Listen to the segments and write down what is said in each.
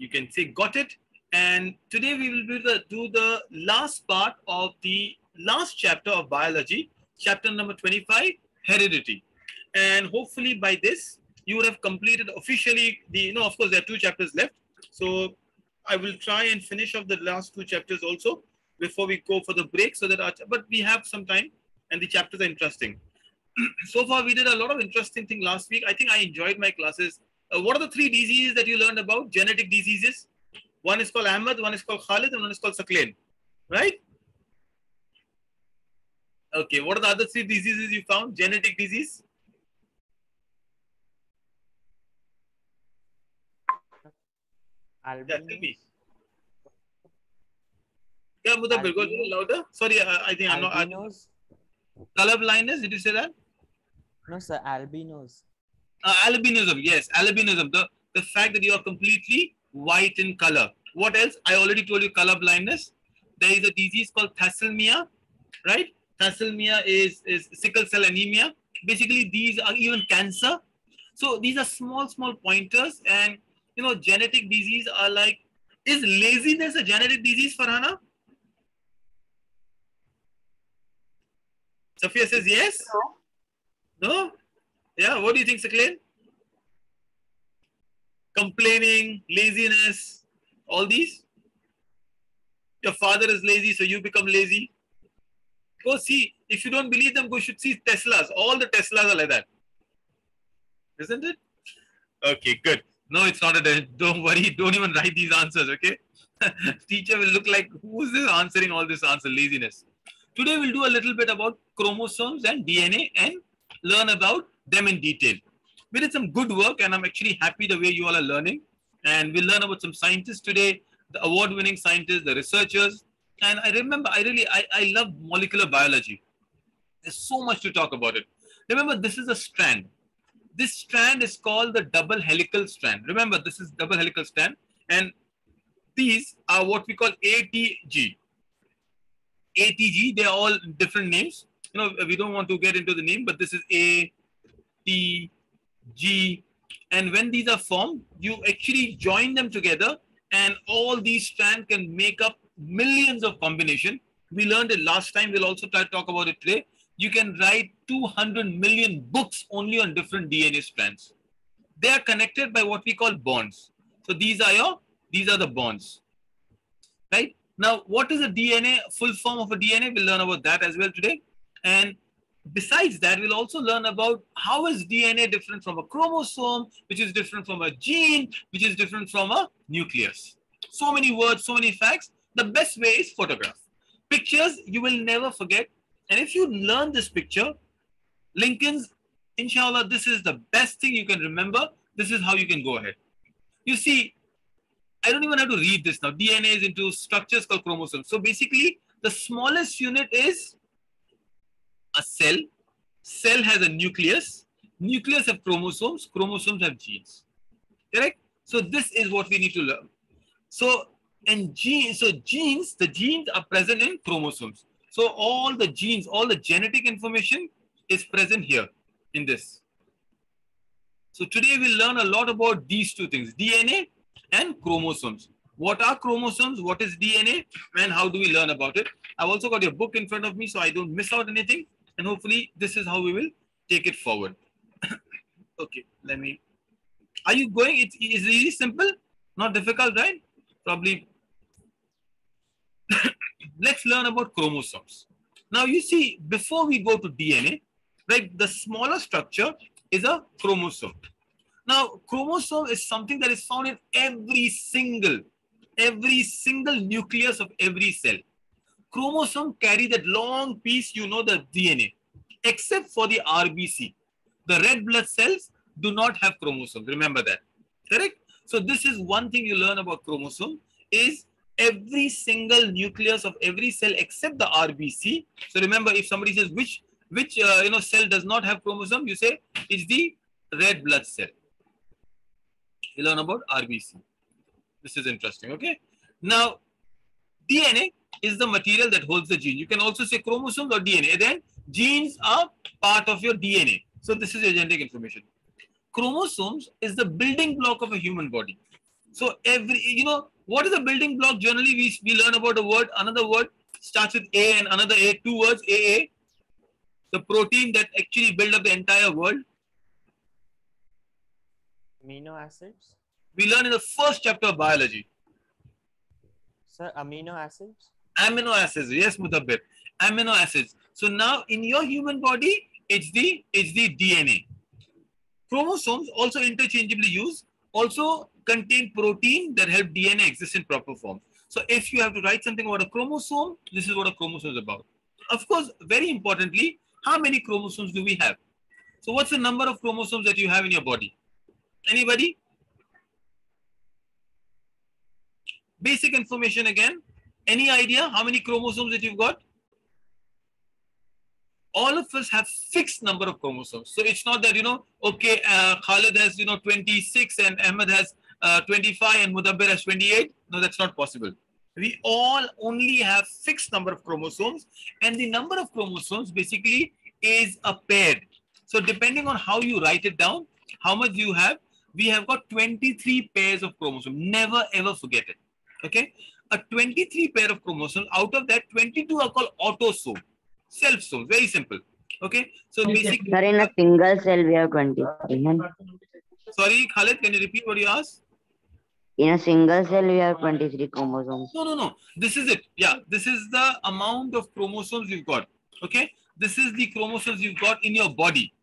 You can say got it. And today we will do the last part of the last chapter of biology, chapter number 25, heredity. And hopefully by this, you would have completed officially the, of course, there are 2 chapters left. So I will try and finish off the last 2 chapters also before we go for the break, so that but we have some time and the chapters are interesting. So far, we did a lot of interesting things last week. I think I enjoyed my classes. What are the 3 diseases that you learned about? Genetic diseases. One is called Ahmed, one is called Khalid, and one is called Sakleen. Right? Okay. What are the other 3 diseases you found? Genetic disease? Albinos. Yeah, tell me. Yeah, Mudabbir, go a little louder. Sorry, I think I'm not. Albinos. Color blindness, did you say that? No, sir, albinos. Albinism, yes, albinism. The fact that you are completely white in color. What else? I already told you color blindness. There is a disease called thalassemia, right? Thalassemia is sickle cell anemia. Basically, these are even cancer. So these are small pointers, and genetic disease are like, is laziness a genetic disease, Farhana? Sophia says yes. No? Yeah, what do you think, Sakleen? Complaining, laziness, all these? Your father is lazy, so you become lazy. Go see. If you don't believe them, go should see Teslas. All the Teslas are like that. Isn't it? Okay, good. No, it's not a. Don't worry. Don't even write these answers, okay? Teacher will look like, who is this answering all this answer? Laziness. Today we'll do a little bit about chromosomes and DNA and learn about them in detail. We did some good work, and I'm actually happy the way you all are learning. And we'll learn about some scientists today, the award-winning scientists, the researchers. And I remember, I love molecular biology. There's so much to talk about it. Remember, this is a strand. This strand is called the double helical strand. Remember, this is double helical strand. And these are what we call ATG. ATG, they're all different names. We don't want to get into the name, but this is A, T, G. And when these are formed, you actually join them together, and all these strands can make up millions of combinations. We learned it last time. We'll also try to talk about it today. You can write 200 million books only on different DNA strands. They are connected by what we call bonds. So these are the bonds, right? Now, what is a DNA, full form of a DNA? We'll learn about that as well today. And besides that, we'll also learn about how is DNA different from a chromosome, which is different from a gene, which is different from a nucleus. So many words, so many facts. The best way is photograph. Pictures, you will never forget. And if you learn this picture, Lincoln's, inshallah, this is the best thing you can remember. This is how you can go ahead. You see, I don't even have to read this now. DNA is into structures called chromosomes. So basically, the smallest unit is a cell. Cell has a nucleus. Nucleus have chromosomes. Chromosomes have genes. Correct? So this is what we need to learn. So the genes are present in chromosomes. So all the genes, all the genetic information is present here in this. So today we'll learn a lot about these 2 things, DNA and chromosomes. What are chromosomes? What is DNA? And how do we learn about it? I've also got your book in front of me, so I don't miss out anything. And hopefully this is how we will take it forward. Okay, are you going? It's really simple, not difficult, right? Probably. Let's learn about chromosomes. Now you see, before we go to DNA, right, the smaller structure is a chromosome. Now, chromosome is something that is found in every single nucleus of every cell. Chromosome carry that long piece, the DNA, except for the RBC. The red blood cells do not have chromosomes. Remember that, correct? So this is one thing you learn about chromosome is every single nucleus of every cell except the RBC. So remember, if somebody says which cell does not have chromosome, you say it's the red blood cell. You learn about RBC. This is interesting, okay? Now, DNA is the material that holds the gene. You can also say chromosomes or DNA. And then genes are part of your DNA. So this is your genetic information. Chromosomes is the building block of a human body. So what is a building block? Generally, we learn about a word, another word starts with A and another A, two words, AA. The protein that actually build up the entire world. Amino acids. We learn in the first chapter of biology. Sir, amino acids. Amino acids, yes, Mudabbir. Amino acids. So now in your human body, it's the DNA. Chromosomes, also interchangeably used, also contain protein that help DNA exist in proper form. So if you have to write something about a chromosome, this is what a chromosome is about. Of course, very importantly, how many chromosomes do we have? So what's the number of chromosomes that you have in your body? Anybody? Basic information again. Any idea how many chromosomes that you've got? All of us have fixed number of chromosomes. So it's not that, okay, Khalid has, 26 and Ahmed has 25 and Mudabbir has 28. No, that's not possible. We all only have fixed number of chromosomes, and the number of chromosomes basically is a pair. So depending on how you write it down, how much you have, we have got 23 pairs of chromosomes. Never ever forget it. Okay, a 23 pair of chromosomes. Out of that, 22 are called autosomes, self-somes. Very simple. Okay, so basically, Sir, in a single cell we have 23. sorry, Khalid, can you repeat what you asked? In a single cell we have 23 chromosomes. No. This is it. Yeah, this is the amount of chromosomes you've got. Okay, this is the chromosomes you've got in your body.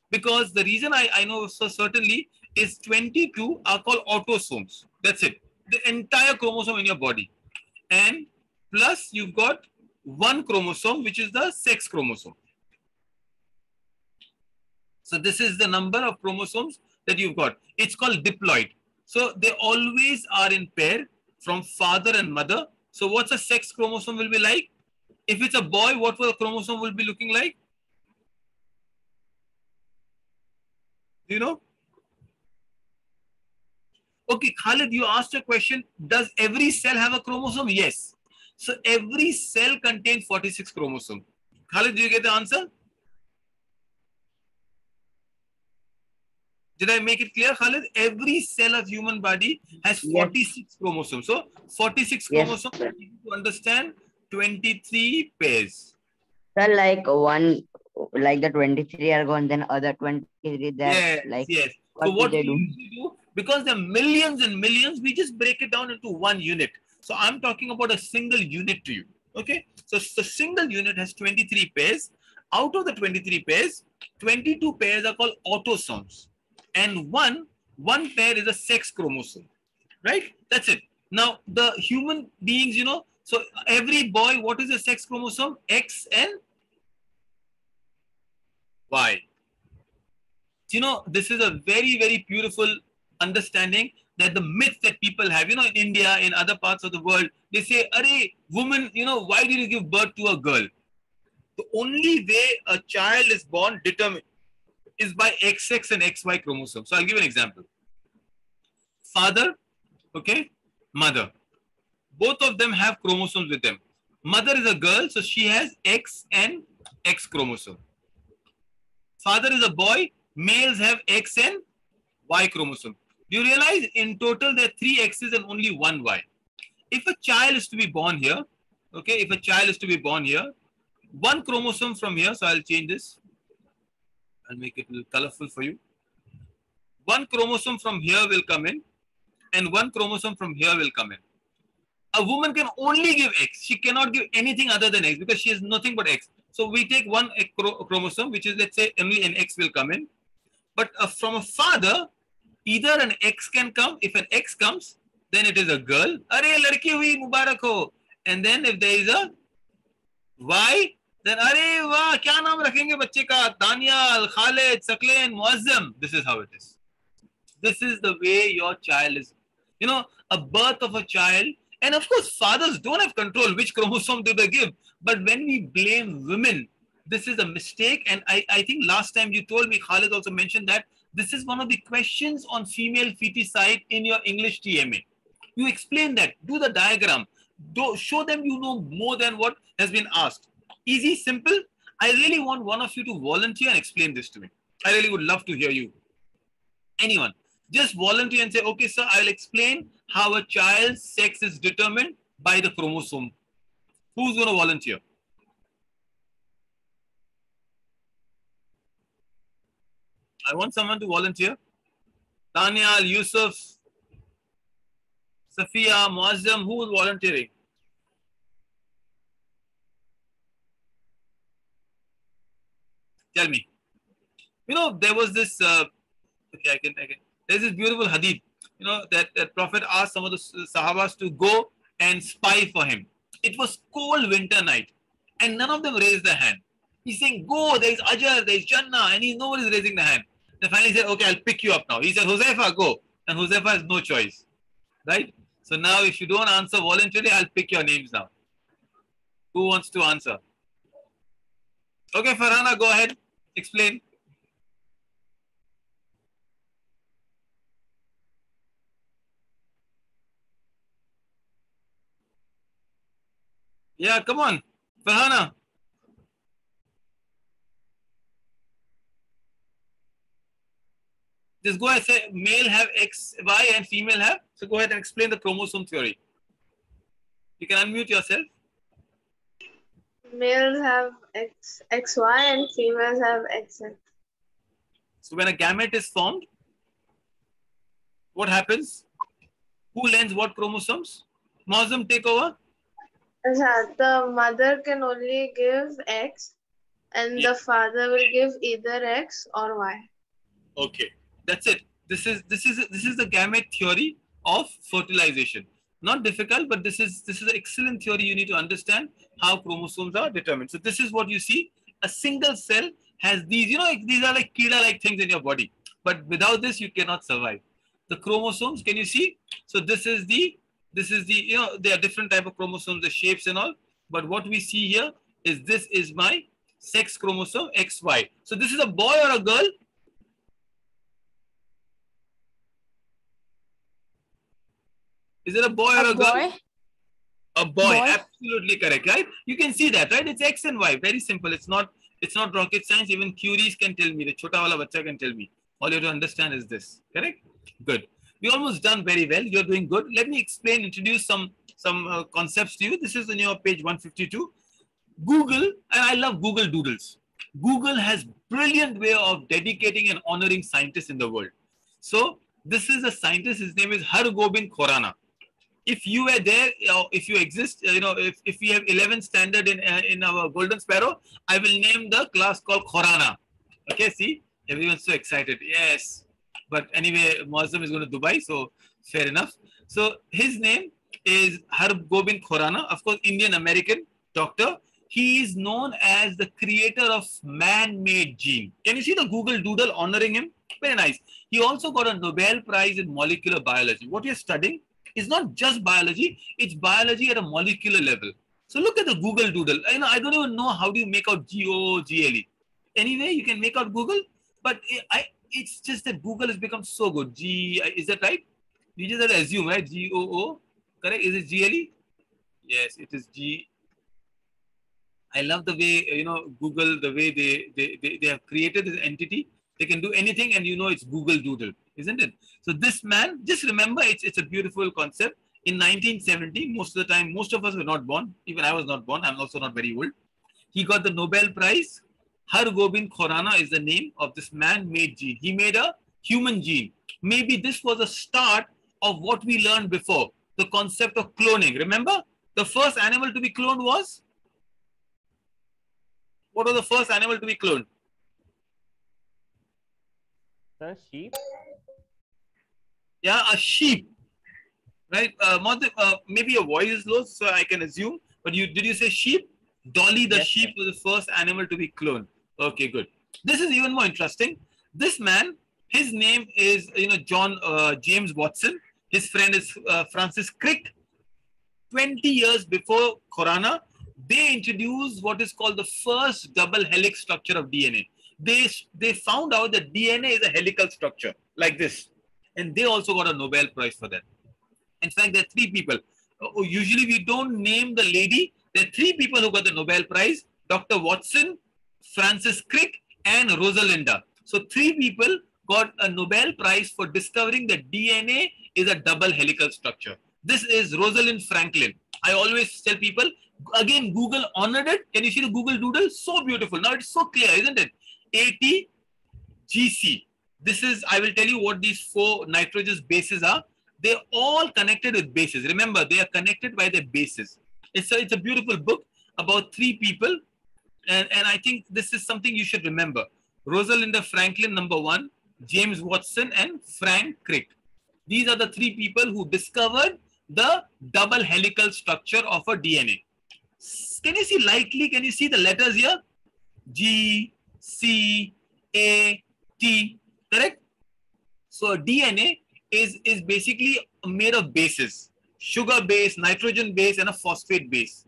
Because the reason I know so certainly is 22 are called autosomes. That's it. The entire chromosome in your body. And plus you've got one chromosome, which is the sex chromosome. So this is the number of chromosomes that you've got. It's called diploid. So they always are in pair from father and mother. So what's a sex chromosome will be like? If it's a boy, what will the chromosome will be looking like? Do you know? Okay, Khalid, you asked a question. Does every cell have a chromosome? Yes. So every cell contains 46 chromosomes. Khalid, do you get the answer? Did I make it clear, Khalid? Every cell of human body has 46 chromosomes. So 46 chromosomes, you need to understand 23 pairs. Sir, like the 23 are gone, then other 23 there. Yes. So what we usually do, because there are millions and millions, we just break it down into one unit. So I'm talking about a single unit to you. Okay. So the single unit has 23 pairs. Out of the 23 pairs, 22 pairs are called autosomes. And one pair is a sex chromosome. Right? That's it. Now, the human beings, so every boy, what is a sex chromosome? X and Y. This is a very, very beautiful understanding that the myth that people have, in India, in other parts of the world, they say, "Arey, woman, why did you give birth to a girl?" The only way a child is born is by XX and XY chromosome. So I'll give an example. Father, okay, mother. Both of them have chromosomes with them. Mother is a girl, so she has X and X chromosome. Father is a boy, males have X and Y chromosome. Do you realize in total there are 3 X's and only 1 Y? If a child is to be born here, okay, one chromosome from here, so I'll change this. I'll make it a little colorful for you. One chromosome from here will come in and one chromosome from here will come in. A woman can only give X. She cannot give anything other than X because she has nothing but X. So we take one chromosome, which is, let's say, only an X will come in. But from a father, either an X can come. If an X comes, then it is a girl. Arey, ladki hui, mubarak ho. And then if there is a Y, then arey, wah, kya naam rakhenge bachche ka? Daniel, Khalid, Sakleen, Muazzam. This is how it is. This is the way your child is. A birth of a child. And of course, fathers don't have control which chromosome do they give. But when we blame women, this is a mistake. And I think last time you told me, Khalid also mentioned that this is one of the questions on female feticide in your English TMA. You explain that. Do the diagram. Show them you know more than what has been asked. Easy, simple. I really want one of you to volunteer and explain this to me. I really would love to hear you. Anyone. Just volunteer and say, okay, sir, I'll explain how a child's sex is determined by the chromosome. Who's going to volunteer? I want someone to volunteer. Tanya, Yusuf, Safiya, Muazzam, who is volunteering? Tell me. You know, there was this, okay, I can. There's this beautiful hadith, you know, that Prophet asked some of the Sahabas to go and spy for him. It was cold winter night and none of them raised their hand. He's saying, go, there's Ajr, there's Jannah, and nobody's raising the hand. Then finally he said, okay, I'll pick you up now. He said, Huzaifa, go. And Huzaifa has no choice, right? So now if you don't answer voluntarily, I'll pick your names now. Who wants to answer? Okay, Farhana, go ahead. Explain. Yeah, come on. Farhana. Just go ahead and say male have X, Y and female have. So go ahead and explain the chromosome theory. You can unmute yourself. Males have XY and females have XX. So when a gamete is formed, what happens? Who lends what chromosomes? Muazzam, take over. The mother can only give X and the father will give either X or Y. Okay, that's it. This is the gamete theory of fertilization. Not difficult, but this is an excellent theory. You need to understand how chromosomes are determined. So this is what you see. A single cell has these, you know, these are like Kida-like things in your body. But without this, you cannot survive. The chromosomes, can you see? So this is the, you know, there are different type of chromosomes, the shapes and all. But what we see here is this is my sex chromosome XY. So this is a boy or a girl? Is it a boy or a girl? A boy, absolutely correct, right? You can see that, right? It's X and Y, very simple. It's not rocket science. Even Curies can tell me, the chota wala bacha can tell me. All you have to understand is this, correct? Good. We're almost done very well. You're doing good. Let me introduce some concepts to you. This is on your page 152. Google, and I love Google Doodles. Google has brilliant way of dedicating and honoring scientists in the world. So this is a scientist. His name is Hargobind Khorana. If you were there, if you exist, you know, if we have 11th standard in our Golden Sparrow, I will name the class called Khorana. Okay, see, everyone's so excited. Yes, but anyway, Muazzam is going to Dubai, so fair enough. So his name is Hargobind Khorana, of course, Indian American doctor. He is known as the creator of man-made gene. Can you see the Google Doodle honoring him? Very nice. He also got a Nobel Prize in molecular biology. What you're studying is not just biology, it's biology at a molecular level. So look at the Google Doodle. I don't even know how do you make out Google. Anyway, you can make out Google, but it's just that Google has become so good. Is that right? You just have to assume, right? GOO, correct? Is it GLE? Yes, it is G. I love the way, you know, Google, the way they have created this entity. They can do anything and you know it's Google Doodle, isn't it? So this man, just remember, it's a beautiful concept. In 1970, most of the time, most of us were not born. Even I was not born. I'm also not very old. He got the Nobel Prize. Hargobind Khorana is the name of this man-made gene. He made a human gene. Maybe this was a start of what we learned before, the concept of cloning. Remember, the first animal to be cloned was? What was the first animal to be cloned? The sheep. Yeah, a sheep, right? Maybe your voice is low, so I can assume. But did you say sheep? Dolly the sheep was the first animal to be cloned. Okay, good. This is even more interesting. This man, his name is James Watson. His friend is Francis Crick. 20 years before Khorana, they introduced what is called the first double helix structure of DNA. They found out that DNA is a helical structure like this. And they also got a Nobel Prize for that. In fact, there are 3 people. Usually we don't name the lady. There are 3 people who got the Nobel Prize. Dr. Watson, Francis Crick, and Rosalinda. So 3 people got a Nobel Prize for discovering that DNA is a double helical structure. This is Rosalind Franklin. I always tell people, again, Google honored it. Can you see the Google Doodle? So beautiful. Now it's so clear, isn't it? ATGC. This is, I will tell you what these 4 nitrogenous bases are. They're all connected with bases. Remember, they are connected by their bases. It's a beautiful book about 3 people. And I think this is something you should remember. Rosalinda Franklin, number 1, James Watson, and Frank Crick. These are the 3 people who discovered the double helical structure of a DNA. Can you see lightly? Can you see the letters here? G, C, A, T, correct? So DNA is basically made of bases, sugar base, nitrogen base, and a phosphate base.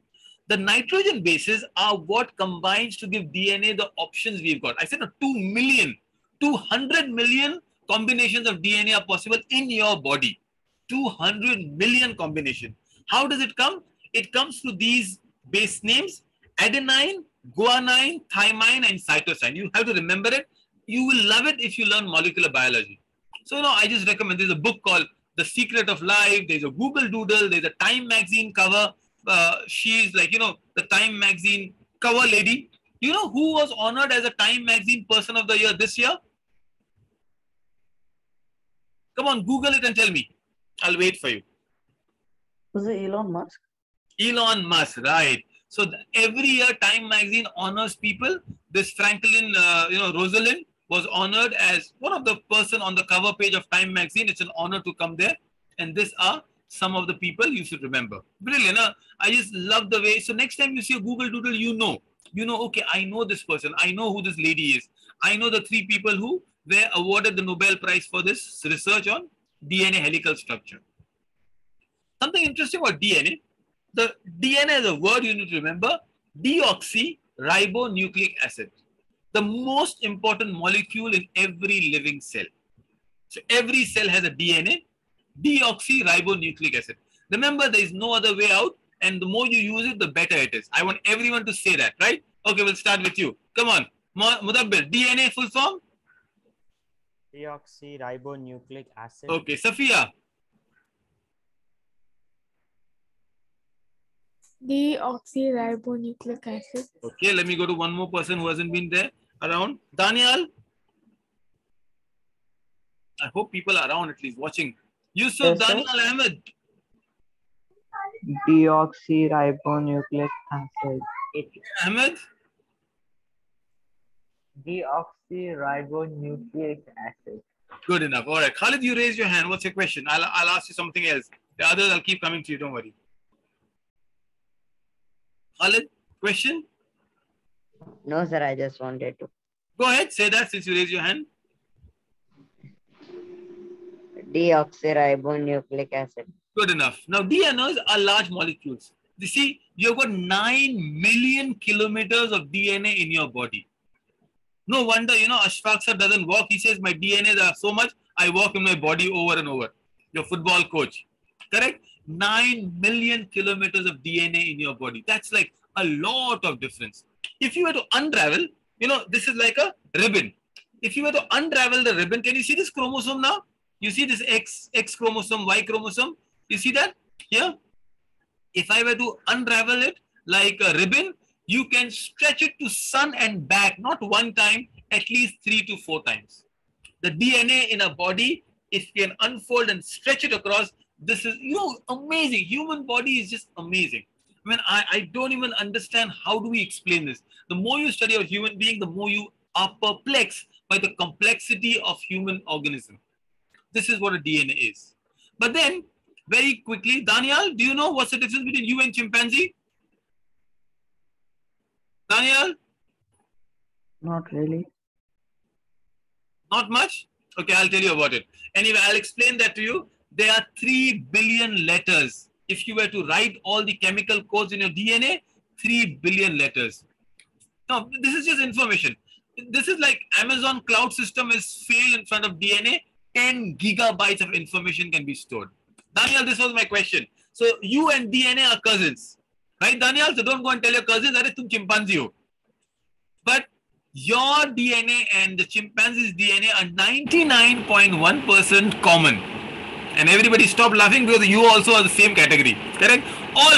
The nitrogen bases are what combines to give DNA the options we've got. I said 200 million combinations of DNA are possible in your body. 200 million combinations. How does it come? It comes through these base names: adenine, guanine, thymine, and cytosine. You have to remember it. You will love it if you learn molecular biology. So, I just recommend, there's a book called The Secret of Life. There's a Google Doodle. There's a Time magazine cover. She's like, the Time magazine cover lady. You know who was honored as a Time magazine person of the year this year? Come on, Google it and tell me. I'll wait for you. Was it Elon Musk? Elon Musk, right. So every year Time magazine honors people. This Franklin, Rosalind was honored as one of the person on the cover page of Time magazine. It's an honor to come there. And these are some of the people you should remember. Brilliant. Huh? I just love the way. So next time you see a Google Doodle, okay, I know this person. I know who this lady is. I know the 3 people who were awarded the Nobel Prize for this research on DNA helical structure. Something interesting about DNA. The DNA is a word you need to remember. Deoxyribonucleic acid. The most important molecule in every living cell. So every cell has a DNA. Deoxyribonucleic acid. Remember, there is no other way out. And the more you use it, the better it is. I want everyone to say that, right? Okay, we'll start with you. Come on. Mudabbir, DNA full form? Deoxyribonucleic acid. Okay, Safia. Deoxyribonucleic acid. Okay, let me go to one more person who hasn't been there around. Daniel. I hope people are around at least watching. Yusuf, Yes, Daniel, Ahmed. Deoxyribonucleic acid. Okay, Ahmed. Deoxyribonucleic acid. Good enough. All right. Khalid, you raise your hand. What's your question? I'll ask you something else. The others, I'll keep coming to you. Don't worry. Khalid, question? No, sir, I just wanted to. Go ahead. Say that since you raised your hand. Deoxyribonucleic acid. Good enough. Now, DNAs are large molecules. You see, you've got 9 million kilometers of DNA in your body. No wonder, Ashfaq sir doesn't walk. He says, my DNAs are so much, I walk in my body over and over. Your football coach. Correct? 9 million kilometers of DNA in your body. That's like a lot of difference. If you were to unravel, this is like a ribbon. If you were to unravel the ribbon, can you see this chromosome now? You see this X chromosome, Y chromosome? You see that here? If I were to unravel it like a ribbon, you can stretch it to sun and back, not one time, at least 3 to 4 times. The DNA in a body, if you can unfold and stretch it across, this is, amazing. Human body is just amazing. I mean, I don't even understand how do we explain this. The more you study a human being, the more you are perplexed by the complexity of human organism. This is what a DNA is. But then, very quickly, Daniel, do you know what's the difference between you and chimpanzee? Daniel? Not really. Not much? Okay, I'll tell you about it. Anyway, I'll explain that to you. There are 3 billion letters. If you were to write all the chemical codes in your DNA, 3 billion letters. Now, this is just information. This is like Amazon cloud system is failed in front of DNA. 10 gigabytes of information can be stored. Daniel, this was my question. So you and DNA are cousins, right, Daniel? So don't go and tell your cousins that tum chimpanzee ho. But Your DNA and the chimpanzee's DNA are 99.1% common. And everybody stop laughing because you also are the same category. Correct? All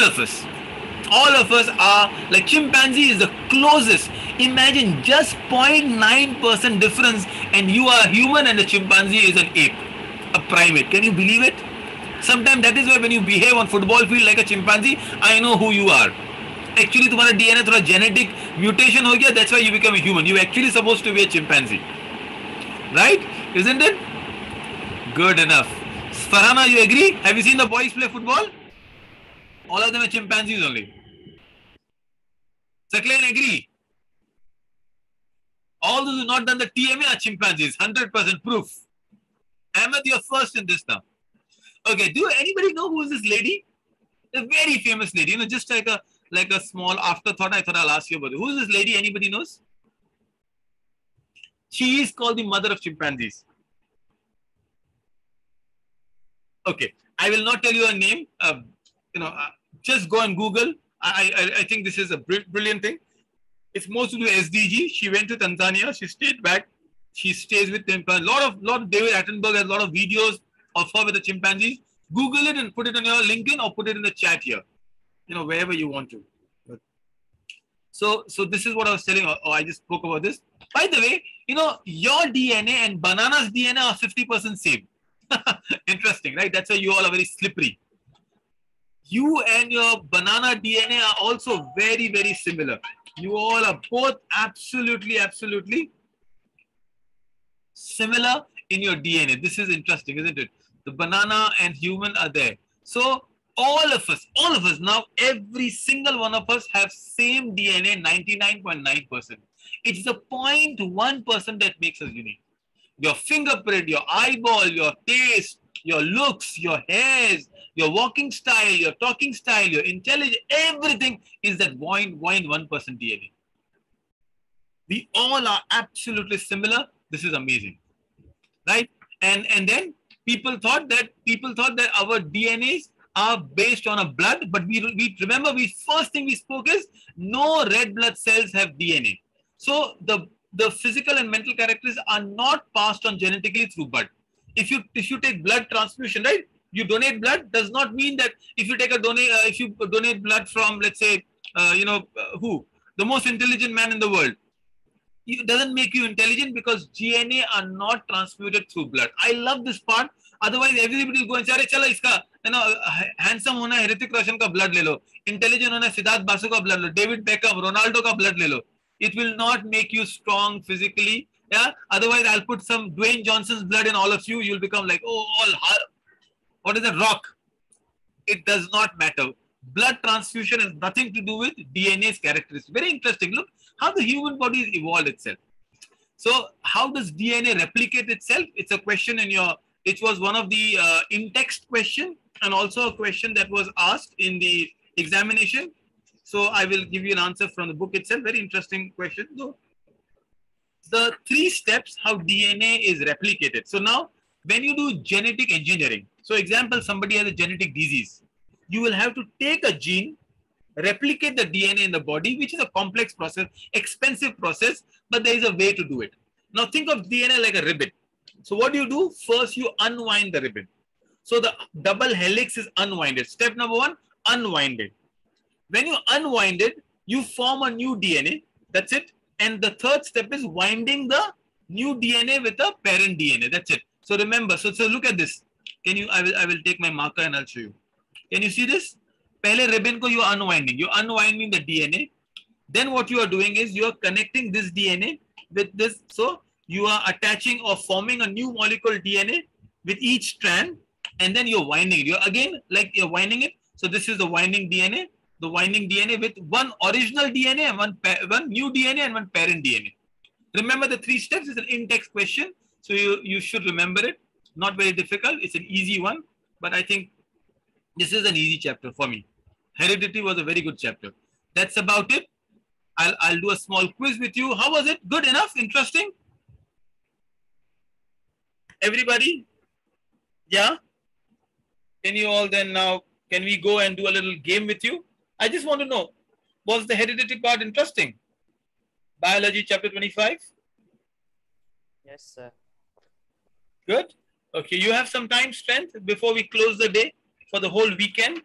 of us are like chimpanzee is the closest. Imagine just 0.9% difference, and you are a human and the chimpanzee is an ape, a primate. Can you believe it? Sometimes that is why when you behave on football field like a chimpanzee, I know who you are. Actually, तुम्हारा DNA थोड़ा genetic mutation हो गया. That's why you become a human. You actually supposed to be a chimpanzee, right? Isn't it? Good enough. Farhana, you agree? Have you seen the boys play football? All of them are chimpanzees only. Sakleen, agree? All those who have not done the TMA are chimpanzees. 100% proof. Ahmed, you're first in this now. Okay, do anybody know who is this lady? A very famous lady. You know, just like a small afterthought. I thought I'll ask you about it. Who is this lady? Anybody knows? She is called the mother of chimpanzees. Okay, I will not tell you her name. Just go and Google. I think this is a brilliant thing. It's more to do with SDG. She went to Tanzania. She stayed back. She stays with them. A lot of David Attenborough has a lot of videos of her with the chimpanzees. Google it and put it on your LinkedIn or put it in the chat here. You know, wherever you want to. So this is what I was telling. I just spoke about this. By the way, you know, your DNA and banana's DNA are 50% same. Interesting, right? That's why you all are very slippery. You and your banana DNA are also very, very similar. You all are both absolutely similar in your DNA. This is interesting, isn't it? The banana and human are there. So all of us now, every single one of us have same DNA, 99.9%. It's the 0.1% that makes us unique. Your fingerprint, your eyeball, your taste, your looks, your hairs, your walking style, your talking style, your intelligence, everything is that 0.1% DNA. We all are absolutely similar. This is amazing, right? And then people thought that our DNAs are based on a blood, but we remember first thing we spoke is no red blood cells have DNA. So the physical and mental characteristics are not passed on genetically through blood. If you take blood transfusion, right? You donate blood does not mean that if you donate blood from, let's say, who? The most intelligent man in the world. It doesn't make you intelligent because DNA are not transmuted through blood. I love this part. Otherwise, everybody will go and say, "Arey, chala iska, handsome hona hai, Hrithik Roshan ka blood le lo. Intelligent hona hai, Siddharth Basu ka blood le lo. David Beckham, Ronaldo ka blood le lo." It will not make you strong physically. Yeah. Otherwise, I'll put some Dwayne Johnson's blood in all of you. You'll become like, what is that, rock? It does not matter. Blood transfusion has nothing to do with DNA's characteristics. Very interesting. Look how the human body has evolved itself. So how does DNA replicate itself? It's a question it was one of the in-text question and also a question that was asked in the examination. So I will give you an answer from the book itself. Very interesting question. So the 3 steps how DNA is replicated. So now when you do genetic engineering, so example, somebody has a genetic disease, you will have to take a gene, replicate the DNA in the body, which is a complex process, expensive process, but there is a way to do it. Now think of DNA like a ribbon. So what do? First, you unwind the ribbon. So the double helix is unwinded. Step number 1, unwind it. When you unwind it, you form a new DNA. That's it. And the third step is winding the new DNA with a parent DNA. That's it. So remember, so look at this. I will take my marker and I'll show you. Can you see this? Pehle ribbon ko you are unwinding. You're unwinding the DNA. Then what you are doing is you are connecting this DNA with this. So you are attaching or forming a new molecule DNA with each strand, and then you're winding it. You're winding it. So this is the winding DNA. The winding DNA with one original DNA and one new DNA and one parent DNA. Remember the 3 steps. It's an in-text question. So you should remember it. Not very difficult. It's an easy one. But I think this is an easy chapter for me. Heredity was a very good chapter. That's about it. I'll do a small quiz with you. How was it? Good enough? Interesting? Everybody? Yeah? Can you all then now, can we go and do a little game with you? I just want to know, was the heredity part interesting? Biology chapter 25? Yes, sir. Good. Okay, you have some time, strength, before we close the day for the whole weekend.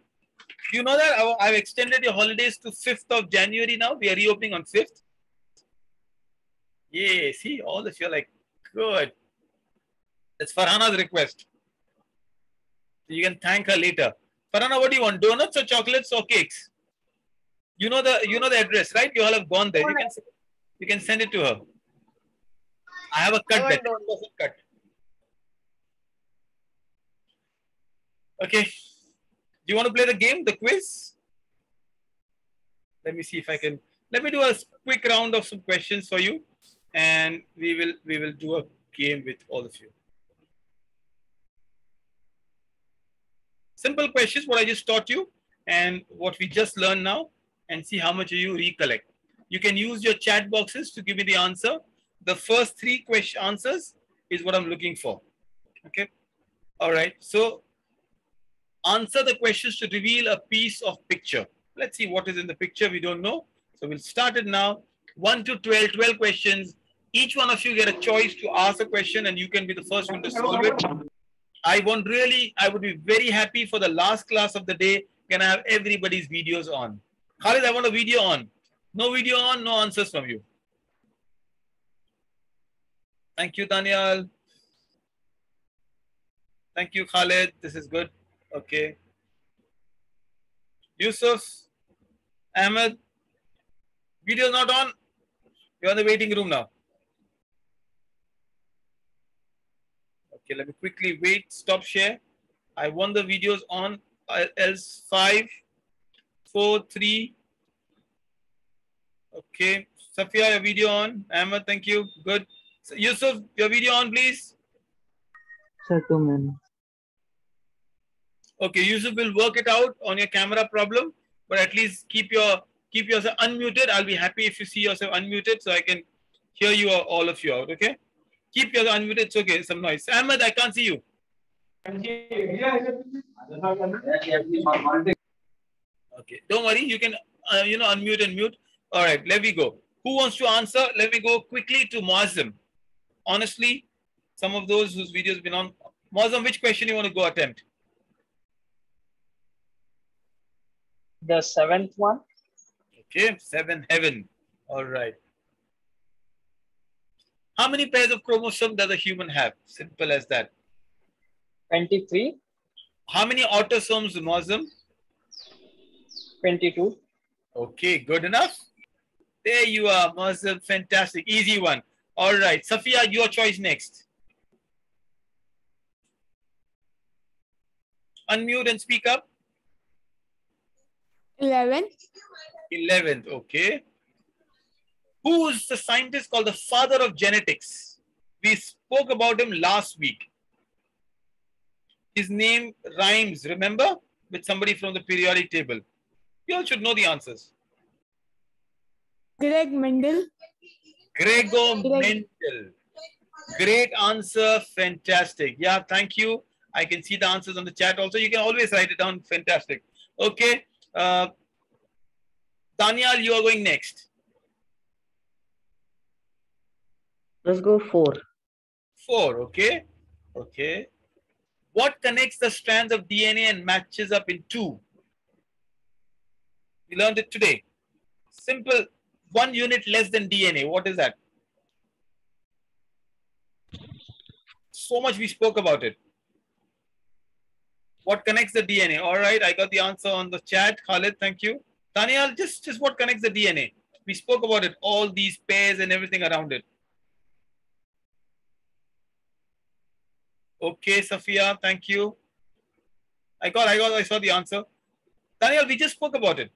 You know that I've extended your holidays to 5th of January now. We are reopening on 5th. Yeah, see, all of you are like, good. That's Farhana's request. You can thank her later. Farhana, what do you want? Donuts or chocolates or cakes? You know the address, right? You all have gone there. You can send it to her. I have a cut I there. want donuts. 10% cut. Okay. Do you want to play the game, the quiz? Let me see if I can. Let me do a quick round of some questions for you, and we will do a game with all of you. Simple questions, what I just taught you, and what we just learned now, and see how much you recollect. You can use your chat boxes to give me the answer. The first 3 answers is what I'm looking for. Okay. All right. So answer the questions to reveal a piece of picture. Let's see what is in the picture. We don't know. So we'll start it now. 1 to 12, 12 questions. Each one of you get a choice to ask a question, and you can be the first one to solve it. I would be very happy for the last class of the day. Can I have everybody's videos on? Khalid, I want a video on. No video on, no answers from you. Thank you, Daniel. Thank you, Khalid. This is good. Okay. Yusuf, Ahmed, video not on. You're in the waiting room now. Okay, let me quickly wait. Stop share. I want the videos on. Else 5, 4, 3. Okay. Safia, your video on. Ahmed, thank you. Good. So, Yusuf, your video on, please. Sir, 2 minutes. Okay, Yusuf will work it out on your camera problem, but at least keep yourself unmuted. I'll be happy if you see yourself unmuted so I can hear you all of you out. Okay. Keep yourself unmuted. It's okay. Some noise. Ahmed, I can't see you. Okay. Don't worry. You can unmute and mute. All right. Let me go. Who wants to answer? Let me go quickly to Muazzam. Honestly, some of those whose videos have been on. Muazzam, which question you want to go attempt? The 7th one. Okay. 7, heaven. All right. How many pairs of chromosomes does a human have? Simple as that. 23. How many autosomes, Muazzam? 22. Okay, good enough. There you are, Muazzam. Fantastic. Easy one. All right. Safia, your choice next. Unmute and speak up. 11. 11th. Okay. Who is the scientist called the father of genetics? We spoke about him last week. His name rhymes, remember? With somebody from the periodic table. You all should know the answers. Greg Mendel. Gregor Mendel. Great answer. Fantastic. Yeah, thank you. I can see the answers on the chat also. You can always write it down. Fantastic. Okay. Daniel, you are going next. Let's go 4. 4. Okay. Okay. What connects the strands of DNA and matches up in 2? We learned it today. Simple. 1 unit less than DNA. What is that? So much we spoke about it. What connects the DNA? All right. I got the answer on the chat. Khalid, thank you. Daniel, just what connects the DNA? We spoke about it. All these pairs and everything around it. Okay, Safia, thank you. I saw the answer. Daniel, we just spoke about it.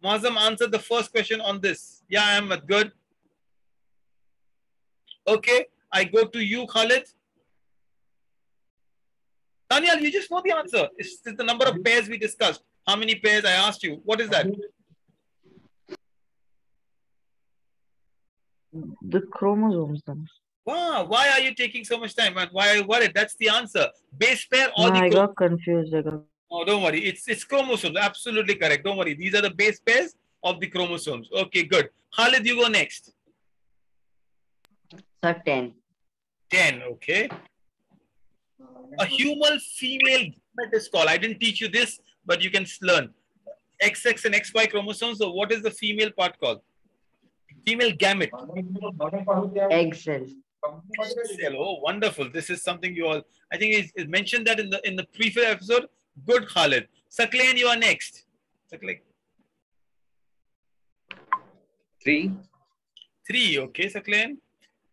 Muazzam answered the first question on this. Yeah, Ahmed, good. Okay, I go to you, Khalid. Daniel, you just know the answer. It's the number of pairs we discussed. How many pairs I asked you? What is that? The chromosomes then. Wow, why are you taking so much time? And why are you worried? That's the answer. Base pair or No, the I chromosomes? got confused. Oh, don't worry. It's chromosomes. Absolutely correct. Don't worry. These are the base pairs. of the chromosomes. Okay, good. Khalid, you go next. So 10. 10, okay. A human female gamete is called. I didn't teach you this, but you can learn. XX and XY chromosomes. So what is the female part called? Female gamete. Egg cell. Oh, wonderful. This is something you all, I think it's mentioned that in the previous episode. Good, Khalid. Saklain, you are next. Saklain. 3. 3, okay, Saklain.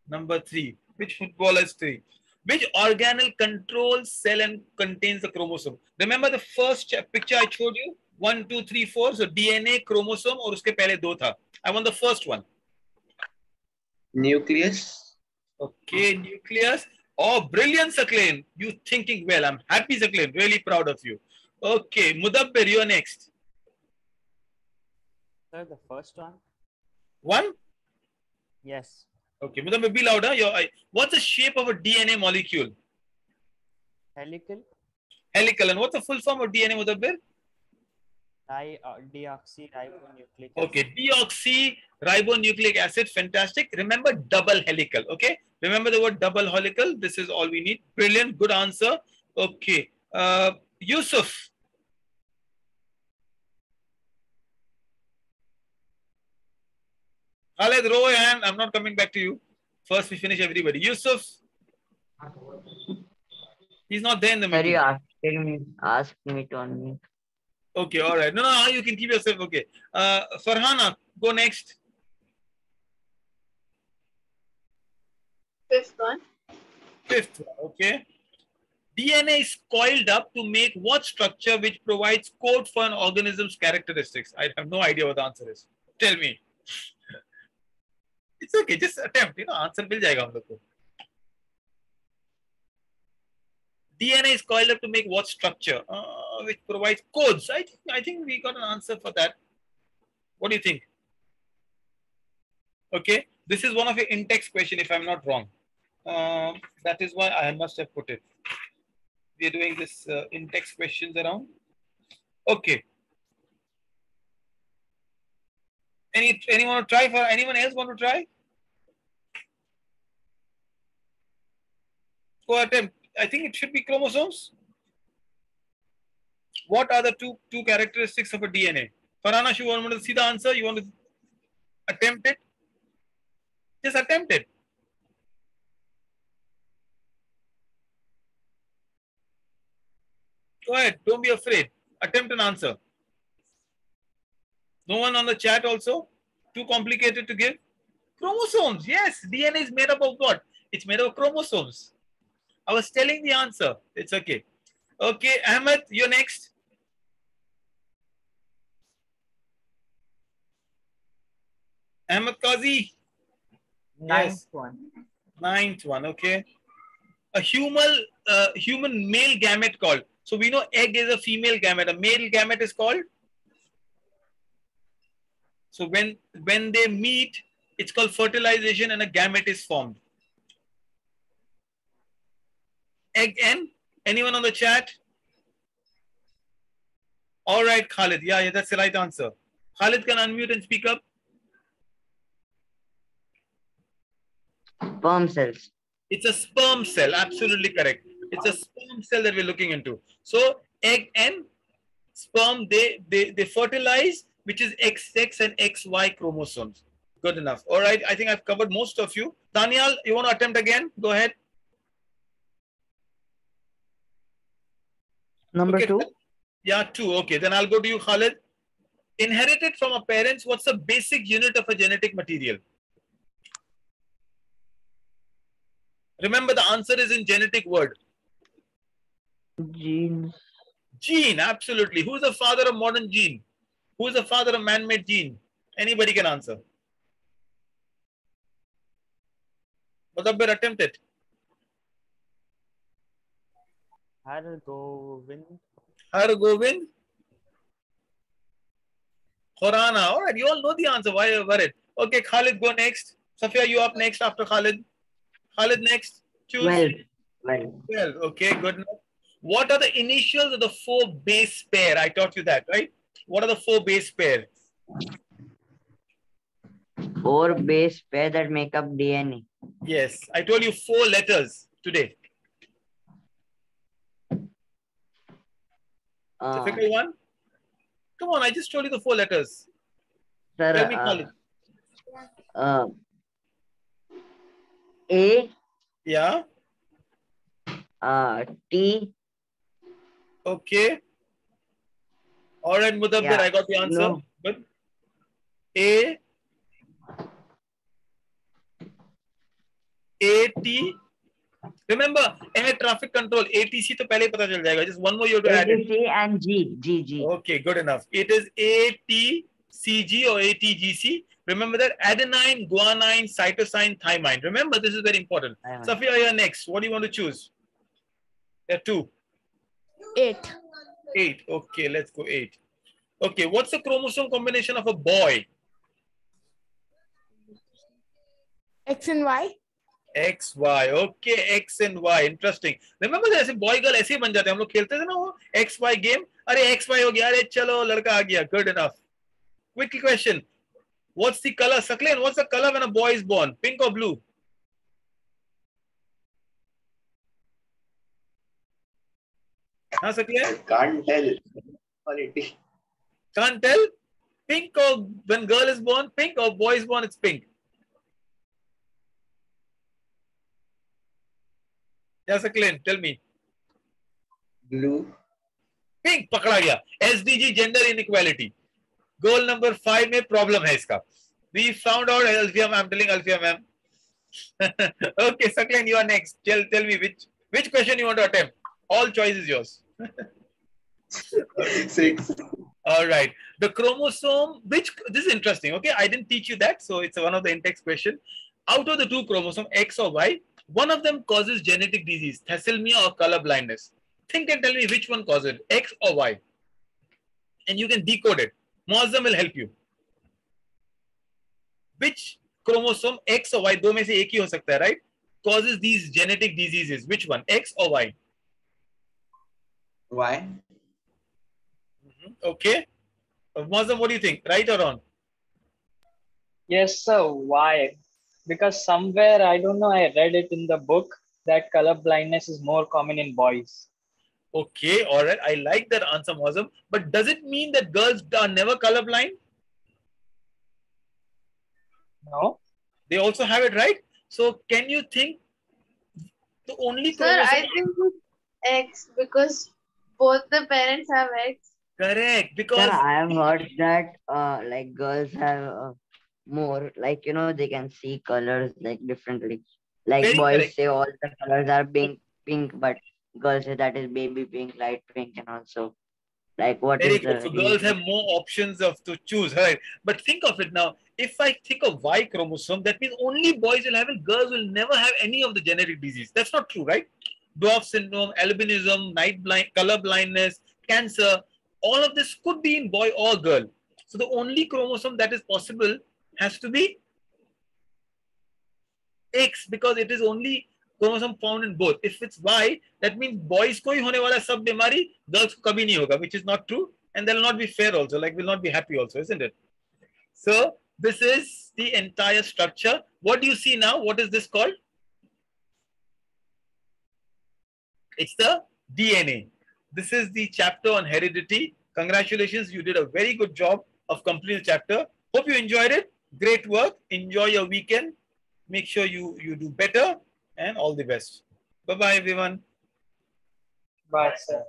Number 3. Which footballer is 3? Which organelle controls cell and contains the chromosome? Remember the first picture I showed you? 1, 2, 3, 4. So DNA, chromosome, और उसके पहले 2 था. I want the first one. Nucleus. Okay, nucleus. Oh, brilliant, Saklain. You thinking well. I'm happy, Saklain. Really proud of you. Okay, Mudabbir, you're next. Sir, the first one. 1? Yes. Okay, Mudabbir, be louder. What's the shape of a DNA molecule? Helical. Helical. And what's the full form of DNA, Mudabbir? Deoxyribonucleic acid. Okay, deoxyribonucleic acid. Fantastic. Remember double helical. Okay, remember the word double helical. This is all we need. Brilliant. Good answer. Okay, Yusuf. Khaled, row your hand. I'm not coming back to you. First, we finish everybody. Yusuf. He's not there in the Sir, meeting. you asked me to unmute. Okay, all right. No, you can keep yourself. Okay. Farhana, go next. 5th one. 5th one, okay. DNA is coiled up to make what structure which provides code for an organism's characteristics? I have no idea what the answer is. Tell me. It's okay, just attempt. Answer will jayega hum log ko. DNA is coiled up to make what structure? Which provides codes. I think we got an answer for that. What do you think? Okay, this is one of your in-text question if I'm not wrong. That is why I must have put it. We are doing this in-text questions around. Okay. Anyone want to try? Anyone else want to try? Go attempt. I think it should be chromosomes. What are the two characteristics of a DNA? Farhana, you want to see the answer? You want to attempt it? Just attempt it. Go ahead. Don't be afraid. Attempt an answer. No one on the chat also? Too complicated to give? Chromosomes. Yes. DNA is made up of what? It's made of chromosomes. I was telling the answer. It's okay. Okay, Ahmed, you're next. Ahmed Qazi. Yes. 9th one. 9th one. Okay. A human male gamete called. So we know egg is a female gamete. A male gamete is called. So when they meet, it's called fertilization and a gamete is formed. Egg N? Anyone on the chat? All right, Khalid. Yeah, that's the right answer. Khalid can unmute and speak up. Sperm cells. It's a sperm cell. Absolutely correct. It's a sperm cell that we're looking into. So egg and sperm, they fertilize, which is XX and XY chromosomes. Good enough. All right. I think I've covered most of you. Daniel, you want to attempt again? Go ahead. Number Okay. 2. Yeah, 2. Okay. Then I'll go to you, Khalid. Inherited from our parents, what's the basic unit of a genetic material? Remember, the answer is in genetic word. Genes. Gene, absolutely. Who's the father of modern gene? Who's the father of man-made gene? Anybody can answer. Mudabbir, attempt it. Har Govind. Har Govind. Khorana. All right, you all know the answer. Why are you worried? Okay, Khalid, go next. Safia, you up next after Khalid. Khalid next. Choose. 12. 12. Okay, good enough. What are the initials of the 4 base pair? I taught you that, right? What are the 4 base pair? 4 base pair that make up DNA. Yes, I told you 4 letters today. Difficult one? Come on, I just told you the 4 letters. Tell me, Khalid. A, Yeah. T. Okay. All right, Mudabbir, Yeah. I got the answer. No. Good. A, T. Remember, air traffic control, ATC to pehle pata chal jayega. Just one more you have to add it. ATC and G. Okay, good enough. It is ATCG or ATGC. Remember that adenine, guanine, cytosine, thymine. Remember, this is very important. Safia, you're next. What do you want to choose? There are 2. 8. 8. Okay, let's go 8. Okay, what's the chromosome combination of a boy? X and Y. X, Y. Okay, X and Y. Interesting. Remember जैसे boy girl ऐसे ही बन जाते हैं हम लोग खेलते थे ना वो X Y game. अरे X Y हो गया अरे चलो लड़का आ गया. Good enough. Quick question. What's the color? Sakleen, what's the color when a boy is born? Pink or blue? Huh, Sakleen? Can't tell. Quality. Can't tell? Pink or when girl is born, pink or boy is born, it's pink. Yeah, Sakleen, tell me. Blue. Pink पकड़ा गया. SDG gender inequality. Goal number 5 में problem है इसका. We found out Alfia ma'am. I'm telling Alfia ma'am. Okay, Sakleen, you are next. Tell me which question you want to attempt. All choice is yours. 6. All right. The chromosome, this is interesting. Okay, I didn't teach you that, so it's one of the in-text question. Out of the 2 chromosomes, X or Y, one of them causes genetic disease, thalassemia or color blindness. Think and tell me which one causes it, X or Y. And you can decode it. Muazzam will help you. Which chromosome, X or Y, दो में से एक ही हो सकता है, right? Causes these genetic diseases. Which one, X or Y? Y. Okay. Muazzam, what do you think? Right or wrong? Yes, sir. Why? Because somewhere, I don't know, I read it in the book that color blindness is more common in boys. Okay, all right. I like that answer, Muazzam. But does it mean that girls are never colorblind? No? They also have it, right? So can you think the only Sir, chromosome... I think it's X because both the parents have X. Correct, because... Sir, I have heard that like girls have more, like, you know, they can see colors like differently. Like Very boys correct. say all the colors are pink, but girls say that is baby pink, light pink, and also like what Very is good. the So girls reason? have more options to choose, right? But think of it now. If I think of Y chromosome, that means only boys will have it. Girls will never have any of the genetic disease. That's not true, right? Dwarf syndrome, albinism, night blind, color blindness, cancer. All of this could be in boy or girl. So the only chromosome that is possible has to be X because it is only chromosome found in both. If it's Y, that means boys को ही होने वाला सब बीमारी girls को कभी नहीं होगा, which is not true, and they'll not be fair also. Like will not be happy also, isn't it? So this is the entire structure. What do you see now? What is this called? It's the DNA. This is the chapter on heredity. Congratulations, you did a very good job of completing the chapter. Hope you enjoyed it. Great work. Enjoy your weekend. Make sure you do better and all the best. Bye-bye, everyone. Bye, sir.